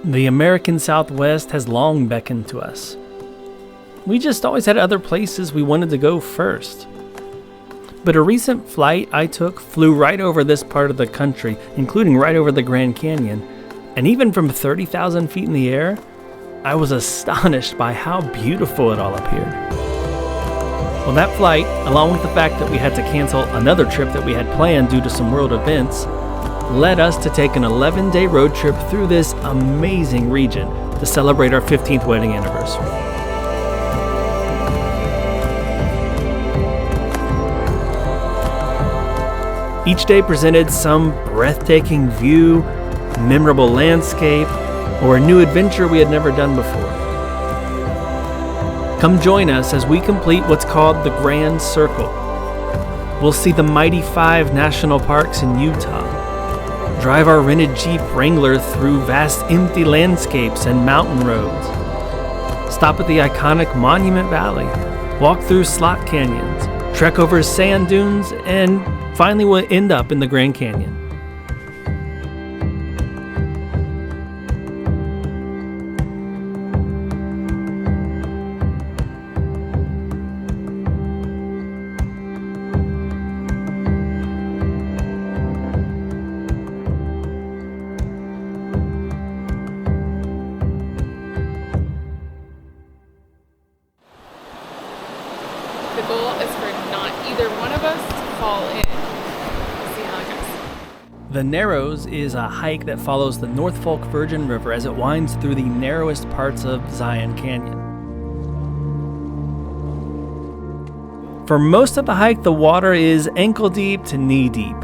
The American Southwest has long beckoned to us. We just always had other places we wanted to go first. But a recent flight I took flew right over this part of the country, including right over the Grand Canyon, and even from 30,000 feet in the air, I was astonished by how beautiful it all appeared. Well, that flight, along with the fact that we had to cancel another trip that we had planned due to some world events, led us to take an 11-day road trip through this amazing region to celebrate our 15th wedding anniversary. Each day presented some breathtaking view, memorable landscape, or a new adventure we had never done before. Come join us as we complete what's called the Grand Circle. We'll see the mighty 5 national parks in Utah, drive our rented Jeep Wrangler through vast empty landscapes and mountain roads, stop at the iconic Monument Valley, walk through slot canyons, trek over sand dunes, and finally we'll end up in the Grand Canyon. The goal is for not either one of us to fall in. We'll see how it goes. The Narrows is a hike that follows the North Fork Virgin River as it winds through the narrowest parts of Zion Canyon. For most of the hike, the water is ankle deep to knee deep.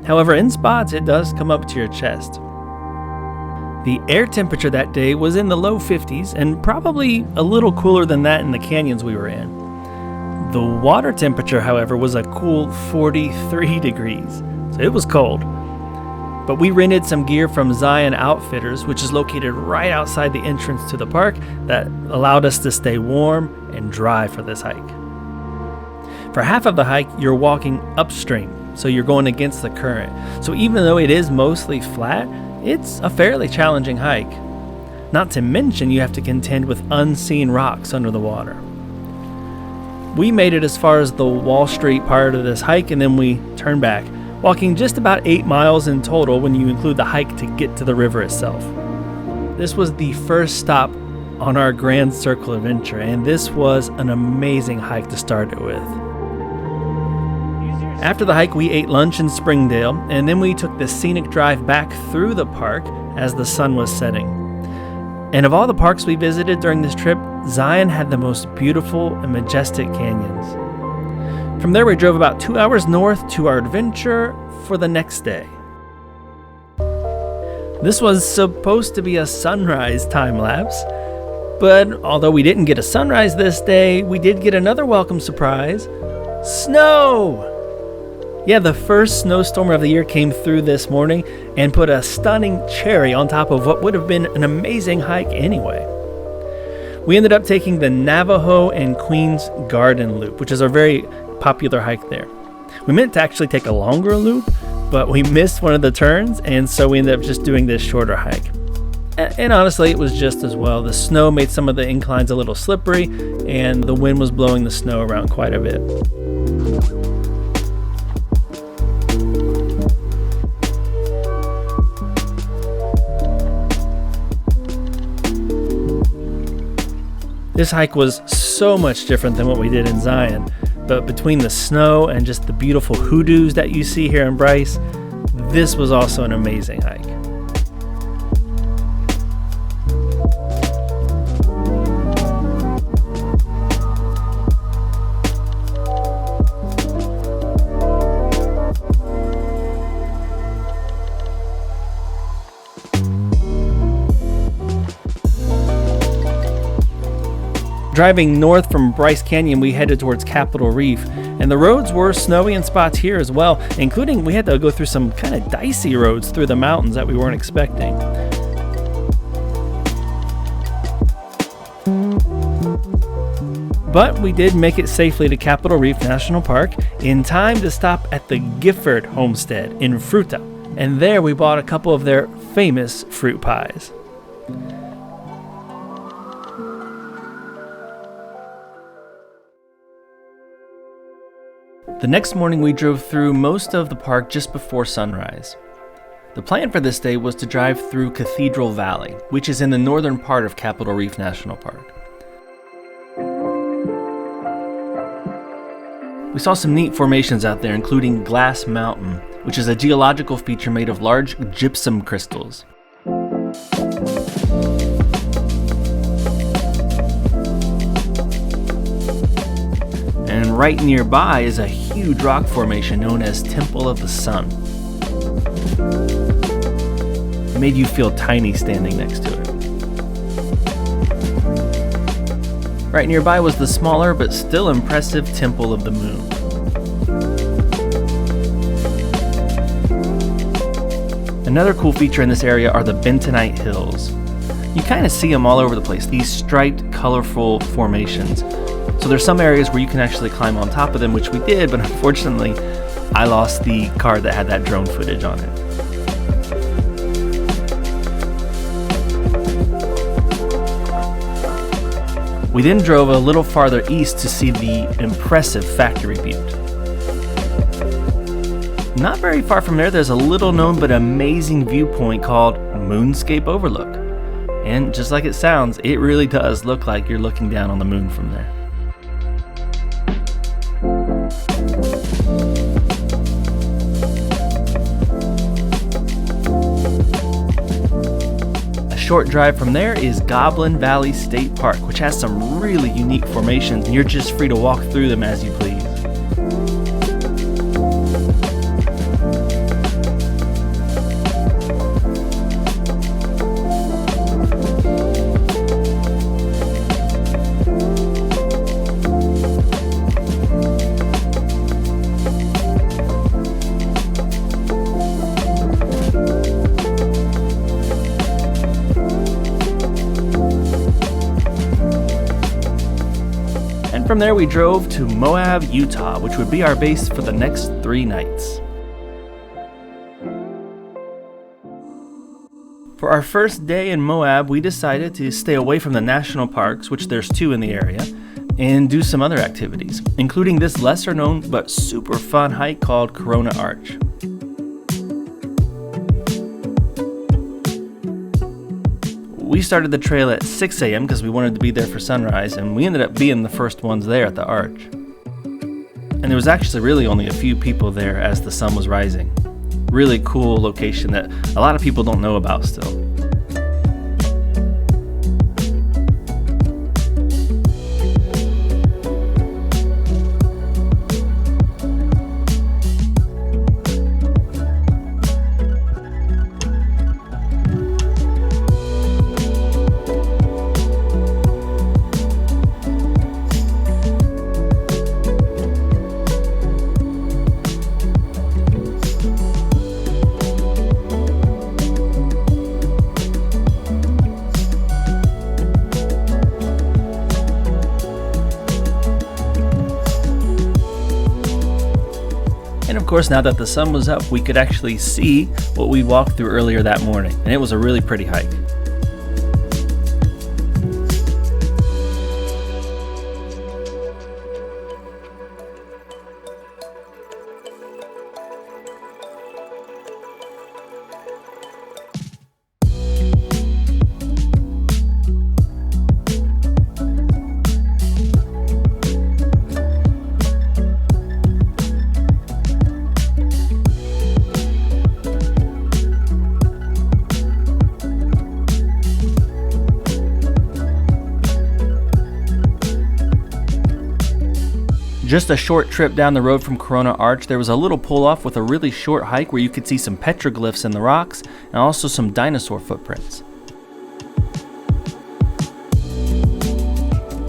However, in spots, it does come up to your chest. The air temperature that day was in the low 50s and probably a little cooler than that in the canyons we were in. The water temperature, however, was a cool 43 degrees, so it was cold. But we rented some gear from Zion Outfitters, which is located right outside the entrance to the park, that allowed us to stay warm and dry for this hike. For half of the hike, you're walking upstream, so you're going against the current. So even though it is mostly flat, it's a fairly challenging hike. Not to mention you have to contend with unseen rocks under the water. We made it as far as the Wall Street part of this hike, and then we turned back, walking just about 8 miles in total when you include the hike to get to the river itself. This was the first stop on our Grand Circle adventure, and this was an amazing hike to start it with. After the hike, we ate lunch in Springdale, and then we took the scenic drive back through the park as the sun was setting. And of all the parks we visited during this trip, Zion had the most beautiful and majestic canyons. From there, we drove about 2 hours north to our adventure for the next day. This was supposed to be a sunrise time-lapse, but although we didn't get a sunrise this day, we did get another welcome surprise: snow! Yeah, the first snowstorm of the year came through this morning and put a stunning cherry on top of what would have been an amazing hike anyway. We ended up taking the Navajo and Queen's Garden Loop, which is a very popular hike there. We meant to actually take a longer loop, but we missed one of the turns, and so we ended up just doing this shorter hike. And honestly, it was just as well. The snow made some of the inclines a little slippery, and the wind was blowing the snow around quite a bit. This hike was so much different than what we did in Zion, but between the snow and just the beautiful hoodoos that you see here in Bryce, this was also an amazing hike. Driving north from Bryce Canyon, we headed towards Cathedral Reef, and the roads were snowy in spots here as well, including we had to go through some kind of dicey roads through the mountains that we weren't expecting. But we did make it safely to Cathedral Reef National Park in time to stop at the Gifford Homestead in Fruita, and there we bought a couple of their famous fruit pies. The next morning we drove through most of the park just before sunrise. The plan for this day was to drive through Cathedral Valley, which is in the northern part of Capitol Reef National Park. We saw some neat formations out there, including Glass Mountain, which is a geological feature made of large gypsum crystals. And right nearby is a huge rock formation known as Temple of the Sun. It made you feel tiny standing next to it. Right nearby was the smaller but still impressive Temple of the Moon. Another cool feature in this area are the Bentonite Hills. You kind of see them all over the place, these striped, colorful formations. So there's some areas where you can actually climb on top of them, which we did, but unfortunately, I lost the card that had that drone footage on it. We then drove a little farther east to see the impressive Factory Butte. Not very far from there's a little known but amazing viewpoint called Moonscape Overlook. And just like it sounds, it really does look like you're looking down on the moon from there. A short drive from there is Goblin Valley State Park, which has some really unique formations, and you're just free to walk through them as you please. From there we drove to Moab, Utah, which would be our base for the next 3 nights. For our first day in Moab, we decided to stay away from the national parks, which there's 2 in the area, and do some other activities, including this lesser known but super fun hike called Corona Arch. We started the trail at 6 a.m. because we wanted to be there for sunrise, and we ended up being the first ones there at the arch. And there was actually really only a few people there as the sun was rising. Really cool location that a lot of people don't know about still. Of course, now that the sun was up, we could actually see what we walked through earlier that morning, and it was a really pretty hike. Just a short trip down the road from Corona Arch, there was a little pull-off with a really short hike where you could see some petroglyphs in the rocks and also some dinosaur footprints.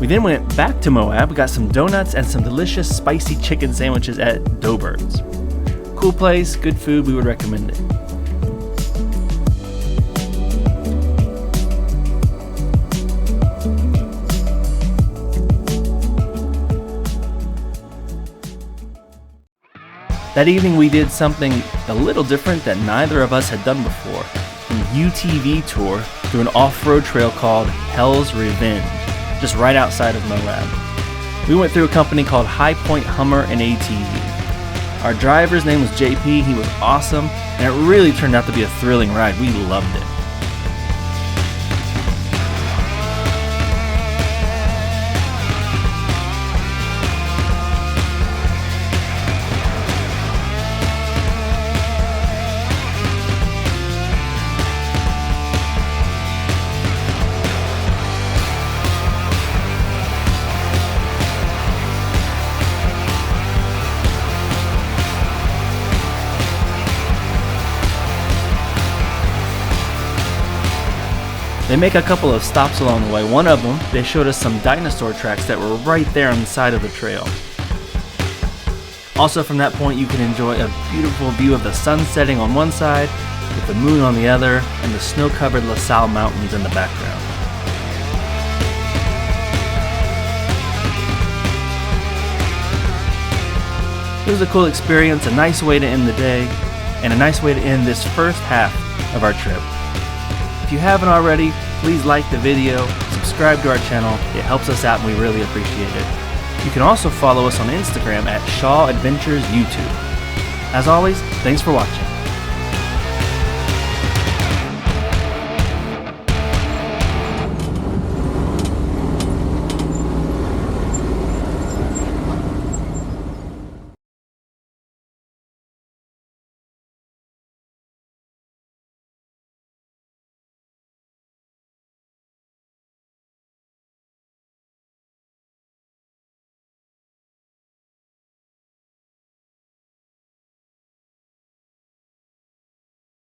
We then went back to Moab, got some donuts and some delicious spicy chicken sandwiches at Doughbird's. Cool place, good food, we would recommend it. That evening we did something a little different that neither of us had done before. an UTV tour through an off-road trail called Hell's Revenge, just right outside of Moab. We went through a company called High Point Hummer and ATV. Our driver's name was JP. He was awesome, and it really turned out to be a thrilling ride. We loved it. They make a couple of stops along the way. One of them, they showed us some dinosaur tracks that were right there on the side of the trail. Also from that point, you can enjoy a beautiful view of the sun setting on one side, with the moon on the other, and the snow-covered La Salle Mountains in the background. It was a cool experience, a nice way to end the day, and a nice way to end this first half of our trip. If you haven't already, please like the video, subscribe to our channel. It helps us out and we really appreciate it. You can also follow us on Instagram at Shaw Adventures YouTube. As always, thanks for watching.